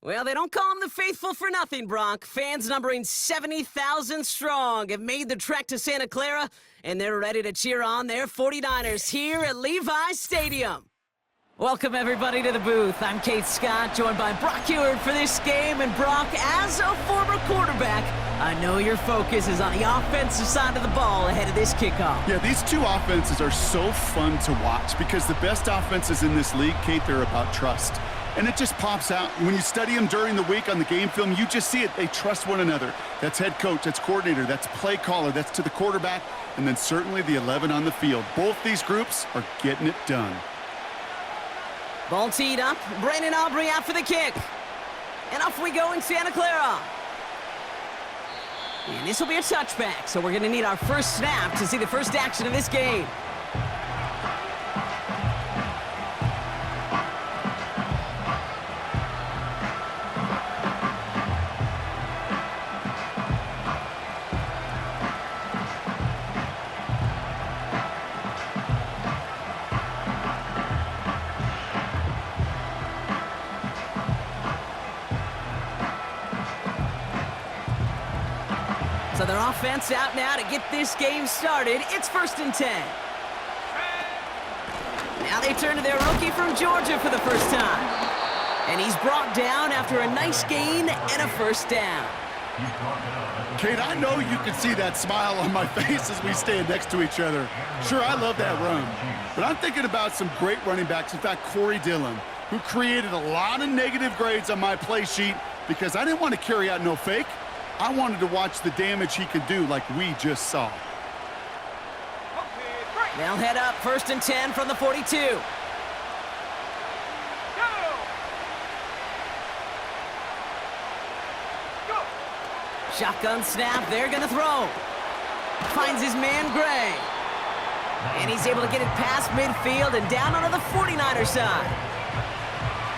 Well, they don't call them the faithful for nothing, Bronk. Fans numbering 70,000 strong have made the trek to Santa Clara, and they're ready to cheer on their 49ers here at Levi's Stadium. Welcome, everybody, to the booth. I'm Kate Scott, joined by Brock Ewert for this game. And Brock, as a former quarterback, I know your focus is on the offensive side of the ball ahead of this kickoff. Yeah, these two offenses are so fun to watch because the best offenses in this league, Kate, they're about trust. And it just pops out. When you study them during the week on the game film, you just see it. They trust one another. That's head coach, that's coordinator, that's play caller, that's to the quarterback, and then certainly the 11 on the field. Both these groups are getting it done. Ball teed up. Brandon Aubrey out for the kick. And off we go in Santa Clara. And this will be a touchback, so we're going to need our first snap to see the first action of this game. So their offense out now to get this game started. It's 1st and 10. Now they turn to their rookie from Georgia for the first time. And he's brought down after a nice gain and a first down. Kate, I know you can see that smile on my face as we stand next to each other. Sure, I love that run. But I'm thinking about some great running backs. In fact, Corey Dillon, who created a lot of negative grades on my play sheet because I didn't want to carry out no fake. I wanted to watch the damage he could do like we just saw. They'll head up 1st and 10 from the 42. Go. Shotgun snap, they're gonna throw. Finds his man Gray. And he's able to get it past midfield and down onto the 49er side.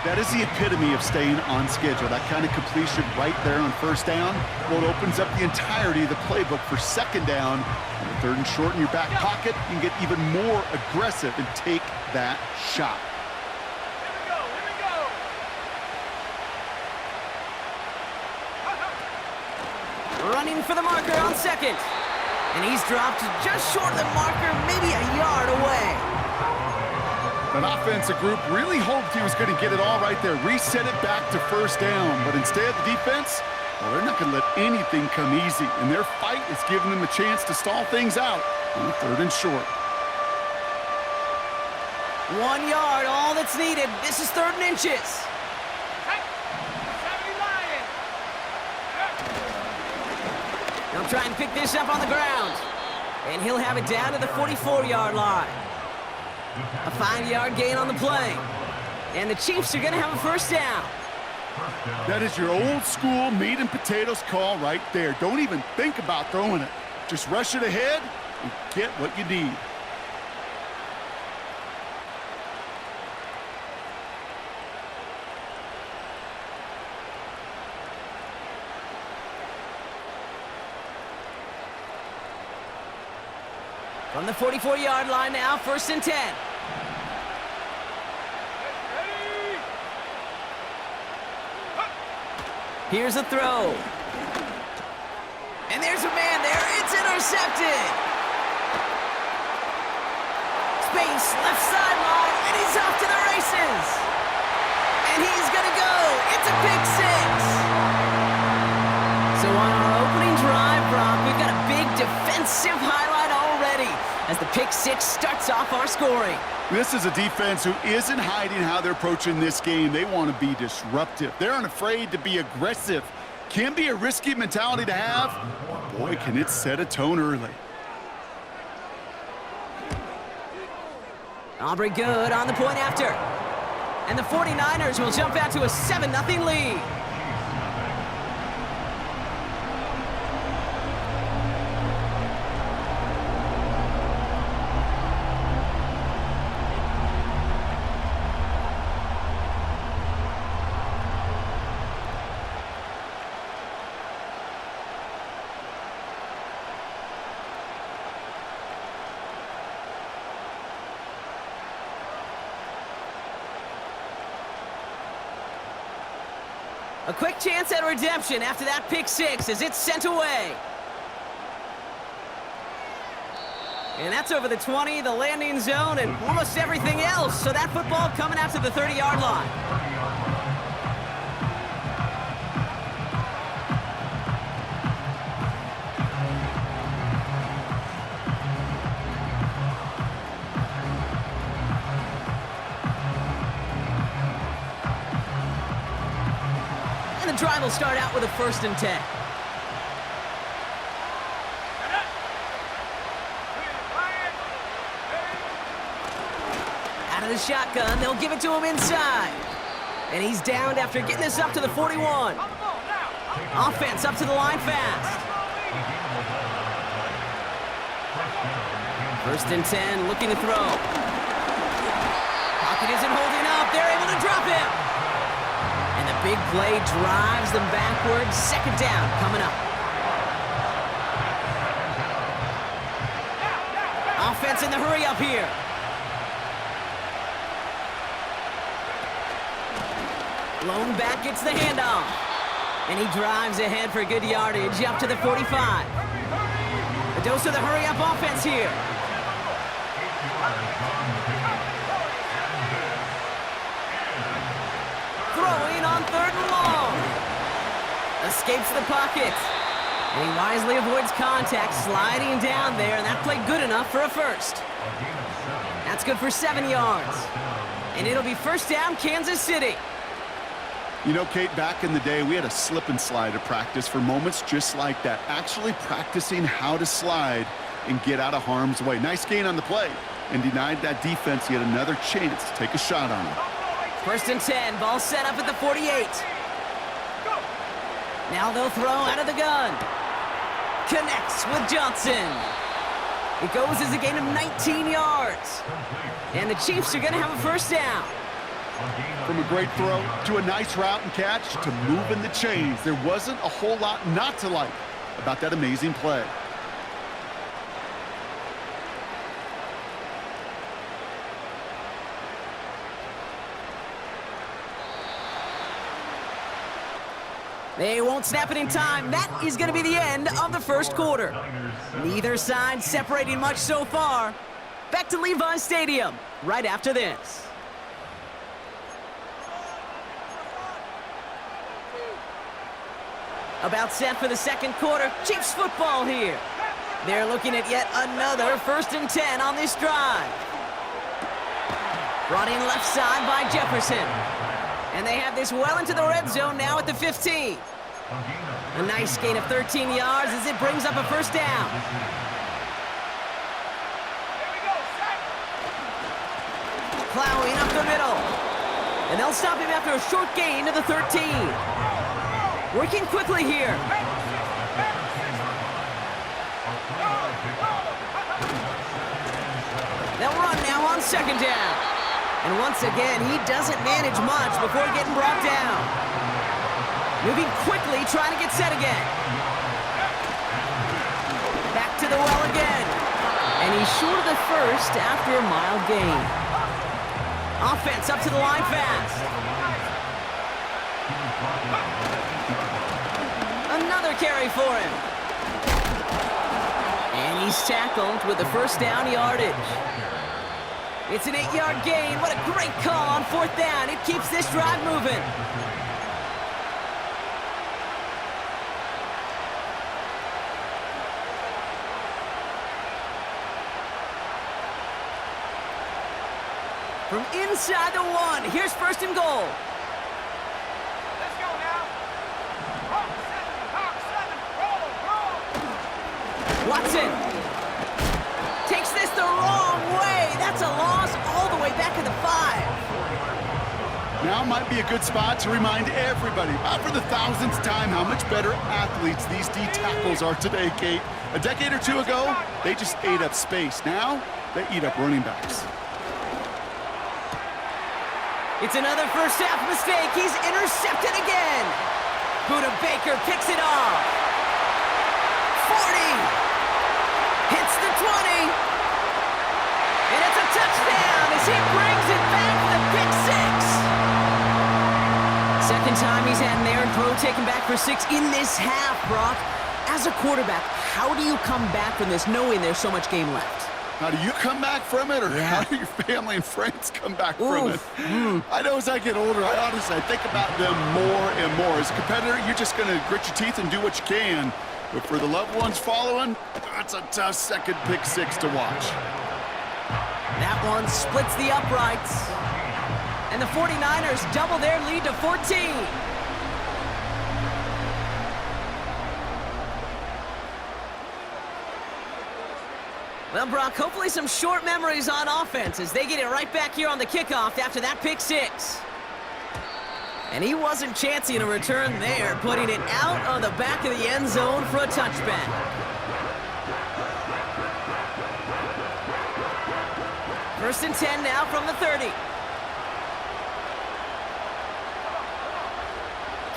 That is the epitome of staying on schedule. That kind of completion right there on first down. Well, it opens up the entirety of the playbook for second down. On the 3rd and short in your back pocket, you can get even more aggressive and take that shot. Here we go. Running for the marker on 2nd. And he's dropped just short of the marker, maybe a yard away. An offensive group really hoped he was going to get it all right there, reset it back to first down. But instead, the defense, well, they're not going to let anything come easy. And their fight is giving them a chance to stall things out on the 3rd and short. 1 yard, all that's needed. This is 3rd and inches. They'll try and pick this up on the ground. And he'll have it down to the 44-yard line. A 5-yard gain on the play. And the Chiefs are going to have a first down. That is your old school meat and potatoes call right there. Don't even think about throwing it. Just rush it ahead and get what you need. From the 44-yard line now, 1st and 10. Here's a throw. And there's a man there. It's intercepted. Space, left sideline, and he's off to the races. And he's going to go. It's a pick 6. So on our opening drive, Brock, we've got a big defensive highlight already as the pick 6 starts off our scoring. This is a defense who isn't hiding how they're approaching this game. They want to be disruptive. They're unafraid to be aggressive. Can be a risky mentality to have. Boy, can it set a tone early. Aubrey good on the point after. And the 49ers will jump out to a 7-0 lead. A quick chance at redemption after that pick six as it's sent away. And that's over the 20, the landing zone, and almost everything else. So that football coming out to the 30-yard line. And the drive will start out with a 1st and 10. Out of the shotgun, they'll give it to him inside. And he's downed after getting this up to the 41. Offense up to the line fast. 1st and 10, looking to throw. Pocket isn't holding up. They're able to drop him. And the big play drives them backwards. 2nd down coming up. Offense in the hurry up here. Lone back gets the handoff. And he drives ahead for good yardage up to the 45. A dose of the hurry-up offense here. Throwing on 3rd and long. Escapes the pocket. And he wisely avoids contact, sliding down there, and that played good enough for a 1st. That's good for 7 yards. And it'll be 1st down, Kansas City. You know, Kate, back in the day, we had a slip and slide to practice for moments just like that. Actually practicing how to slide and get out of harm's way. Nice gain on the play, and denied that defense yet another chance to take a shot on him. 1st and 10, ball set up at the 48. Now they'll throw out of the gun. Connects with Johnson. It goes as a gain of 19 yards. And the Chiefs are going to have a 1st down. From a great throw to a nice route and catch to moving the chains, there wasn't a whole lot not to like about that amazing play. They won't snap it in time. That is going to be the end of the 1st quarter. Neither side separating much so far. Back to Levi Stadium right after this. About set for the 2nd quarter. Chiefs football here. They're looking at yet another 1st and 10 on this drive. Brought in left side by Jefferson. And they have this well into the red zone now at the 15. A nice gain of 13 yards as it brings up a 1st down. Plowing up the middle. And they'll stop him after a short gain to the 13. Working quickly here. They'll run now on 2nd down. And once again, he doesn't manage much before getting brought down. Moving quickly, trying to get set again. Back to the well again. And he's short of the 1st after a mild gain. Offense up to the line fast. Another carry for him. And he's tackled with the 1st down yardage. It's an 8-yard gain. What a great call on 4th down. It keeps this drive moving. From inside the 1, here's 1st and goal. Watson takes this the wrong way. That's a loss all the way back at the 5. Now might be a good spot to remind everybody, for the 1000th time, how much better athletes these D tackles are today, Kate. A decade or 2 ago, they just ate up space. Now, they eat up running backs. It's another 1st half mistake. He's intercepted again. Buda Baker picks it off. 40. Hits the 20. And it's a touchdown as he brings it back for the pick 6. 2nd time he's had an errant throw taken back for 6 in this half, Brock. As a quarterback, how do you come back from this knowing there's so much game left? How do you come back from it, or how do your family and friends come back from it? I know as I get older, I think about them more and more. As a competitor, you're just going to grit your teeth and do what you can. But for the loved ones following, that's a tough second pick 6 to watch. That one splits the uprights. And the 49ers double their lead to 14. Well, Brock, hopefully some short memories on offense as they get it right back here on the kickoff after that pick 6. And he wasn't chancing a return there, putting it out of the back of the end zone for a touchback. First and 10 now from the 30.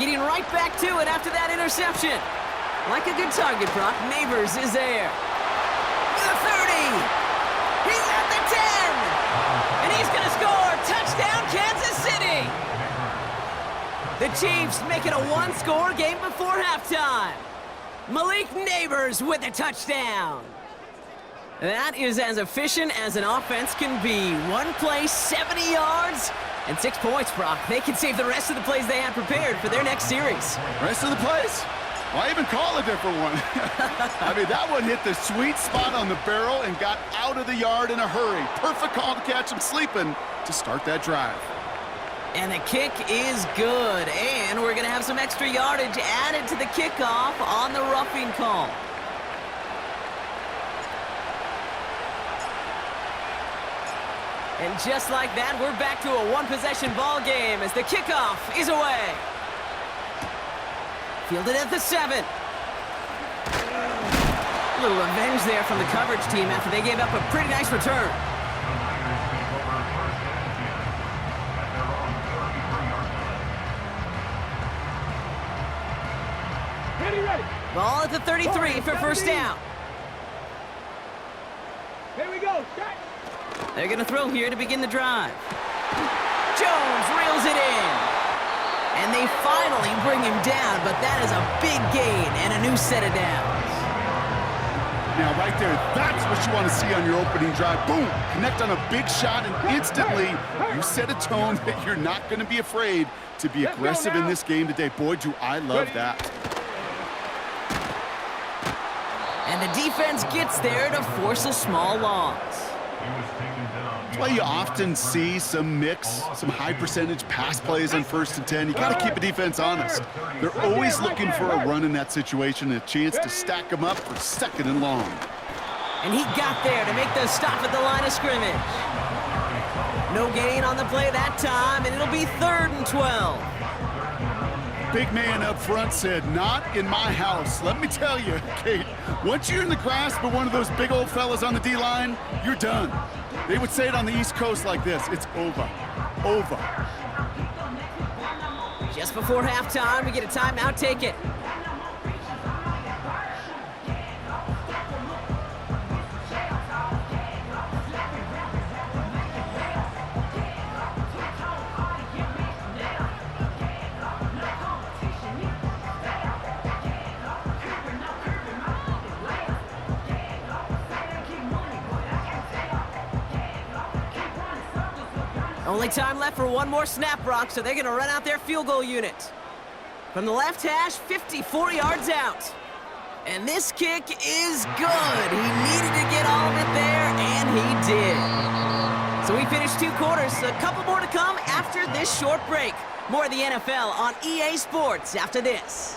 Getting right back to it after that interception. Like a good target, Brock. Neighbors is there. The 30. He's at the 10. And he's going to score. Touchdown, Kansas City. The Chiefs make it a one-score game before halftime. Malik Neighbors with a touchdown. That is as efficient as an offense can be. One play, 70 yards, and 6 points, Brock. They can save the rest of the plays they had prepared for their next series. Rest of the plays? Why even call a different one? I mean, that one hit the sweet spot on the barrel and got out of the yard in a hurry. Perfect call to catch him sleeping to start that drive. And the kick is good. And we're going to have some extra yardage added to the kickoff on the roughing call. And just like that, we're back to a one-possession ball game as the kickoff is away. Fielded at the 7. A little revenge there from the coverage team after they gave up a pretty nice return. Ready. Ball at the 33 for first down. Here we go. Shot. They're going to throw here to begin the drive. Jones reels it in. And they finally bring him down, but that is a big gain and a new set of downs. Now, right there, that's what you want to see on your opening drive. Boom! Connect on a big shot, and instantly you set a tone that you're not going to be afraid to be aggressive in this game today. Boy, do I love that. And the defense gets there to force a small loss. That's why you often see some mix, some high-percentage pass plays on 1st and 10. You got to keep a defense honest. They're always looking for a run in that situation, and a chance to stack them up for 2nd and long. And he got there to make the stop at the line of scrimmage. No gain on the play that time, and it'll be 3rd and 12. Big man up front said, "Not in my house." Let me tell you, Kate, once you're in the grasp of one of those big old fellas on the D-line, you're done. They would say it on the East Coast like this: it's over. Over. Just before halftime, we get a timeout. Take it. Only time left for one more snap, Brock, so they're going to run out their field goal unit. From the left hash, 54 yards out. And this kick is good. He needed to get all of it there, and he did. So we finished 2 quarters. A couple more to come after this short break. More of the NFL on EA Sports after this.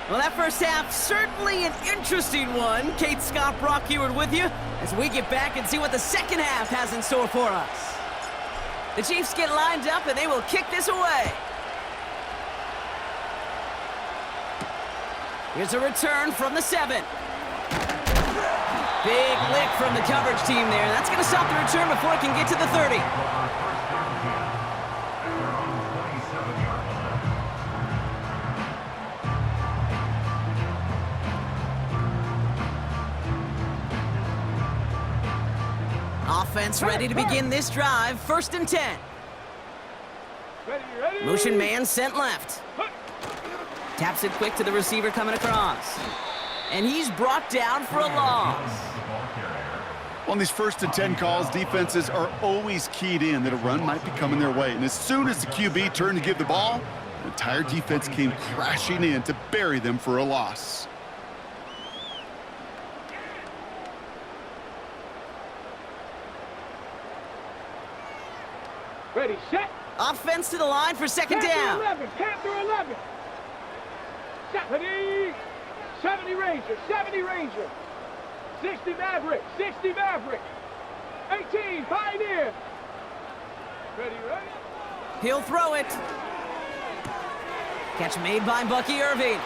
Well, that first half, certainly an interesting one. Kate, Scott, Brock Heward with you as we get back and see what the second half has in store for us. The Chiefs get lined up, and they will kick this away. Here's a return from the 7. Big lick from the coverage team there. That's going to stop the return before it can get to the 30. Offense ready to begin this drive. 1st and 10. Ready. Motion man sent left. Taps it quick to the receiver coming across. And he's brought down for a loss. On these 1st and 10 calls, defenses are always keyed in that a run might be coming their way. And as soon as the QB turned to give the ball, the entire defense came crashing in to bury them for a loss. Ready, set. Offense to the line for second down. 11. 70. 70 Ranger. 70 Ranger. 60 Maverick. 60 Maverick. 18 Pioneer. Ready. He'll throw it. Catch made by Bucky Irving.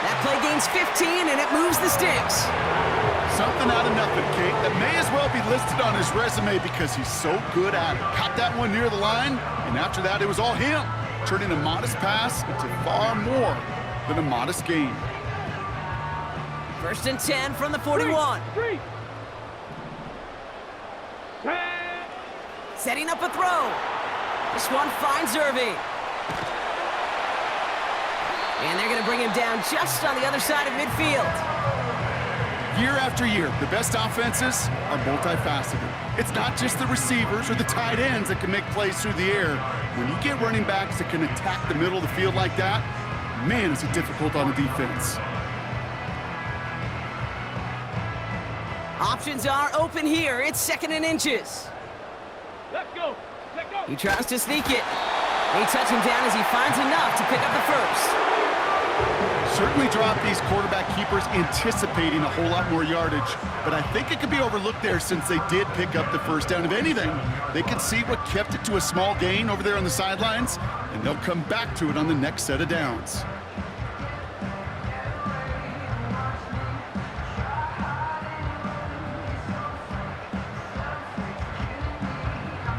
That play gains 15, and it moves the sticks. Something out of nothing, Kate. That may as well be listed on his resume because he's so good at it. Caught that one near the line, and after that, it was all him, turning a modest pass into far more than a modest gain. 1st and 10 from the 41. Three. Setting up a throw. This one finds Irving. And they're going to bring him down just on the other side of midfield. Year after year, the best offenses are multifaceted. It's not just the receivers or the tight ends that can make plays through the air. When you get running backs that can attack the middle of the field like that, man, is it difficult on the defense. Options are open here. It's 2nd and inches. Let's go. Let's go. He tries to sneak it. They touch him down as he finds enough to pick up the first. Certainly drop these quarterback keepers anticipating a whole lot more yardage, but I think it could be overlooked there since they did pick up the first down. If anything, they can see what kept it to a small gain over there on the sidelines, and they'll come back to it on the next set of downs.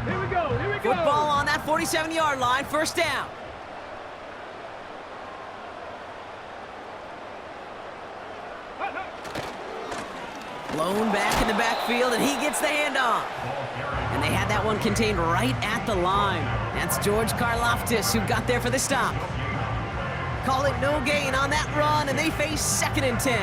Here we go. Here we go. Football on that 47-yard line. 1st down. Blown back in the backfield, and he gets the handoff. And they had that one contained right at the line. That's George Karlaftis who got there for the stop. Call it no gain on that run, and they face 2nd and 10.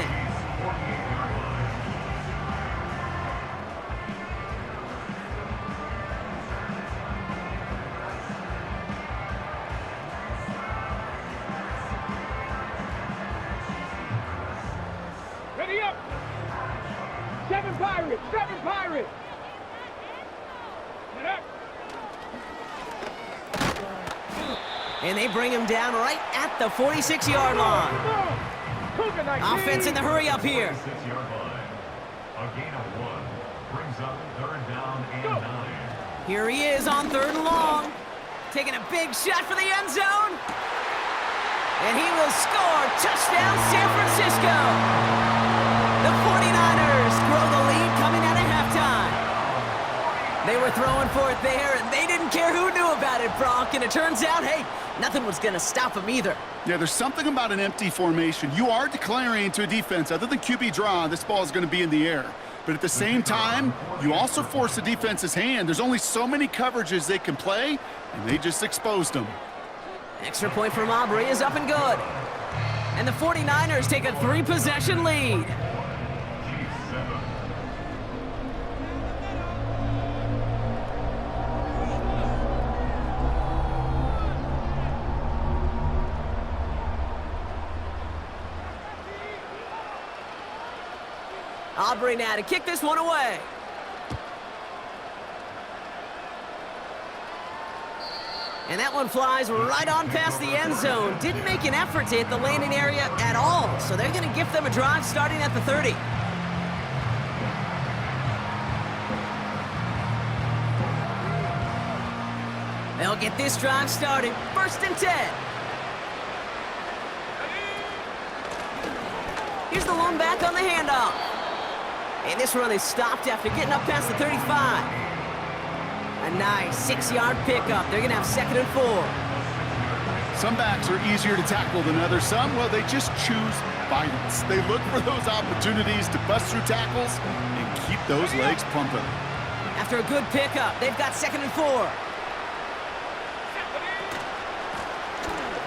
Ready up. 7 Pirates. 7 Pirates. Get up. And they bring him down right at the 46-yard line. Offense in the hurry up here. A gain of 1 brings up 3rd down and 9. Here he is on 3rd and long. Taking a big shot for the end zone. And he will score. Touchdown, San Francisco. The 49ers grow the lead coming out of halftime. They were throwing for it there, and they didn't care who knew about it, Bronk. And it turns out, hey, nothing was going to stop them either. Yeah, there's something about an empty formation. You are declaring to a defense, other than QB draw, this ball is going to be in the air. But at the same time, you also force the defense's hand. There's only so many coverages they can play, and they just exposed them. Extra point from Aubrey is up and good. And the 49ers take a 3-possession lead. Aubrey now to kick this one away. And that one flies right on past the end zone. Didn't make an effort to hit the landing area at all. So they're going to gift them a drive starting at the 30. They'll get this drive started. 1st and 10. Here's the lone back on the handoff. And this run is stopped after getting up past the 35. A nice 6-yard pickup. They're going to have 2nd and 4. Some backs are easier to tackle than others. Some, well, they just choose violence. They look for those opportunities to bust through tackles and keep those legs pumping. After a good pickup, they've got 2nd and 4.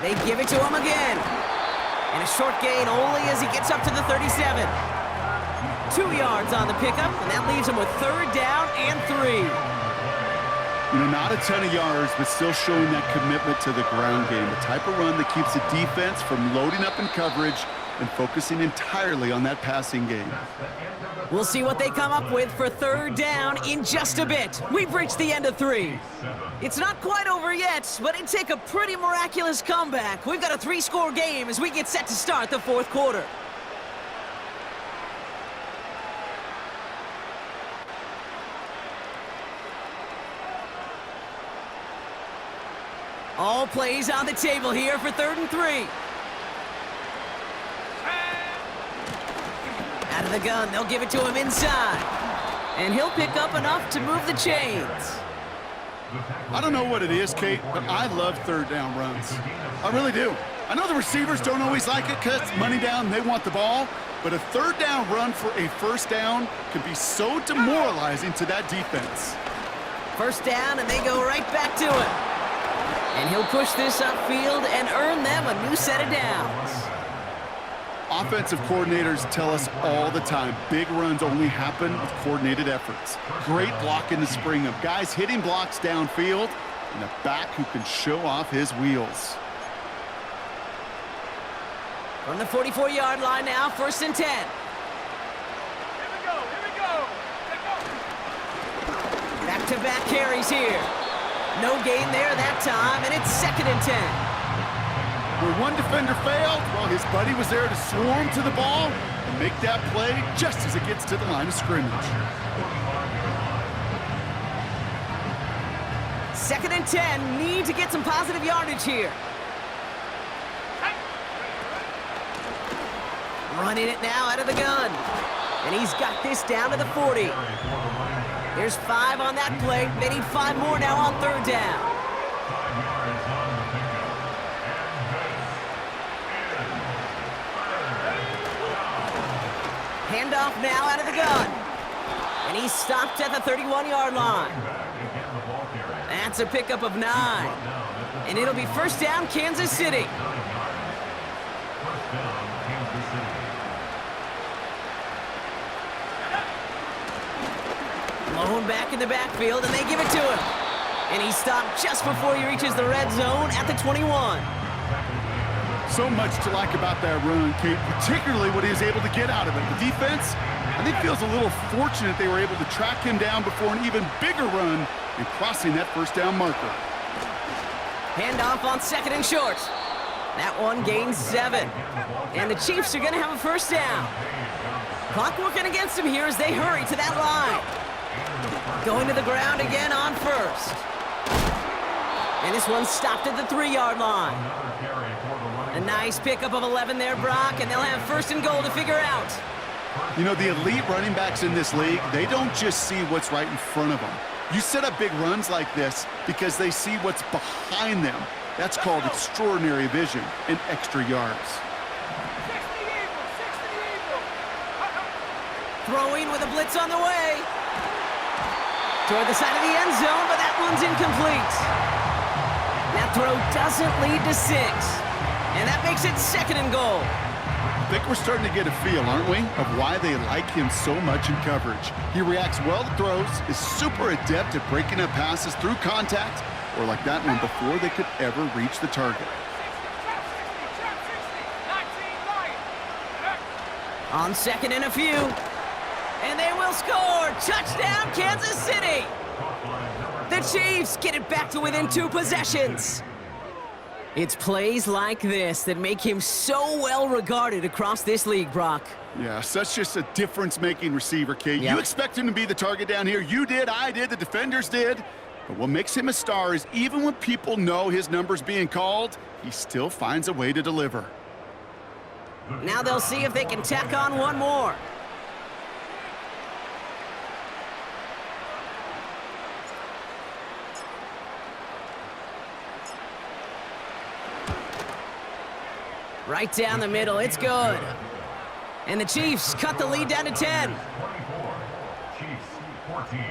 They give it to him again. And a short gain only as he gets up to the 37. 2 yards on the pickup, and that leaves him with 3rd down and 3. You know, not a ton of yards, but still showing that commitment to the ground game. The type of run that keeps the defense from loading up in coverage and focusing entirely on that passing game. We'll see what they come up with for 3rd down in just a bit. We've reached the end of 3. It's not quite over yet, but it'd take a pretty miraculous comeback. We've got a 3-score game as we get set to start the 4th quarter. All plays on the table here for 3rd and 3. Out of the gun, they'll give it to him inside. And he'll pick up enough to move the chains. I don't know what it is, Kate, but I love 3rd down runs. I really do. I know the receivers don't always like it because money down, they want the ball. But a 3rd down run for a 1st down can be so demoralizing to that defense. 1st down, and they go right back to it. And he'll push this upfield and earn them a new set of downs. Offensive coordinators tell us all the time, big runs only happen with coordinated efforts. Great block in the spring of guys hitting blocks downfield and a back who can show off his wheels. From the 44-yard line now, 1st and 10. Here we go, here we go. Let's go. Back-to-back carries here. No gain there that time, and it's 2nd and 10. Where one defender failed, well, his buddy was there to swarm to the ball and make that play just as it gets to the line of scrimmage. 2nd and 10, need to get some positive yardage here. Running it now out of the gun. And he's got this down to the 40. There's 5 on that play. They need 5 more now on 3rd down. Handoff now out of the gun. And he's stopped at the 31-yard line. That's a pickup of 9. And it'll be 1st down, Kansas City. Lone back in the backfield, and they give it to him. And he's stopped just before he reaches the red zone at the 21. So much to like about that run, Kate, particularly what he was able to get out of it. The defense, I think, feels a little fortunate they were able to track him down before an even bigger run and crossing that 1st down marker. Handoff on 2nd and short. That one gains 7. And the Chiefs are going to have a 1st down. Clock working against them here as they hurry to that line. Going to the ground again on 1st. And this one's stopped at the 3-yard line. A nice pickup of 11 there, Brock, and they'll have 1st and goal to figure out. You know, the elite running backs in this league, they don't just see what's right in front of them. You set up big runs like this because they see what's behind them. That's called extraordinary vision and extra yards. 60 Eagles, 60 Eagles. Throwing with a blitz on the way. Toward the side of the end zone, but that one's incomplete. That throw doesn't lead to 6. And that makes it 2nd and goal. I think we're starting to get a feel, aren't we, of why they like him so much in coverage. He reacts well to throws, is super adept at breaking up passes through contact, or like that one before they could ever reach the target. 60, 60, 19 Lions. On 2nd and a few. And they will score. Touchdown, Kansas City. The Chiefs get it back to within 2 possessions. It's plays like this that make him so well regarded across this league, Brock. Yeah, such just a difference-making receiver, Kate. Yep. You expect him to be the target down here. You did, I did, the defenders did. But what makes him a star is even when people know his number's being called, he still finds a way to deliver. Now they'll see if they can tack on one more. Right down the middle, it's good. And the Chiefs cut the lead down to 10. 24, Chiefs 14.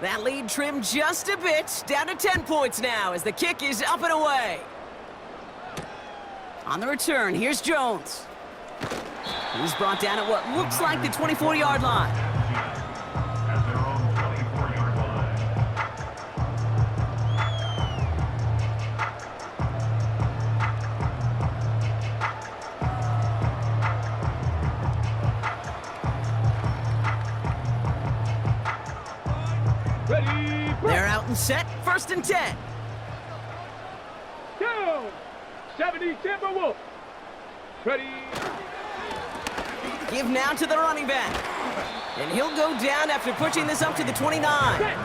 That lead trimmed just a bit, down to 10 points now as the kick is up and away. On the return, here's Jones. He's brought down at what looks like the 24-yard line. At their own 24-yard line. Ready, They're out and set, 1st and 10. go! 70 Timberwolves. Ready, Give now to the running back. And he'll go down after pushing this up to the 29. set,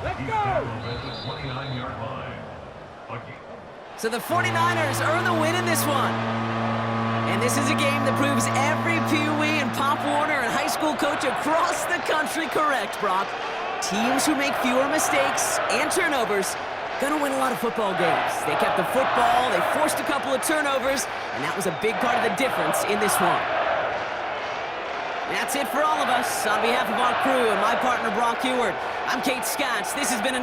let's He's go! tackled at the 29-yard line. Again. So the 49ers earn the win in this one. And this is a game that proves every Pee Wee and Pop Warner and high school coach across the country correct, Brock. Teams who make fewer mistakes and turnovers gonna win a lot of football games. They kept the football, they forced a couple of turnovers, and that was a big part of the difference in this one. That's it for all of us. On behalf of our crew and my partner, Brock Ewart, I'm Kate Scotts. This has been another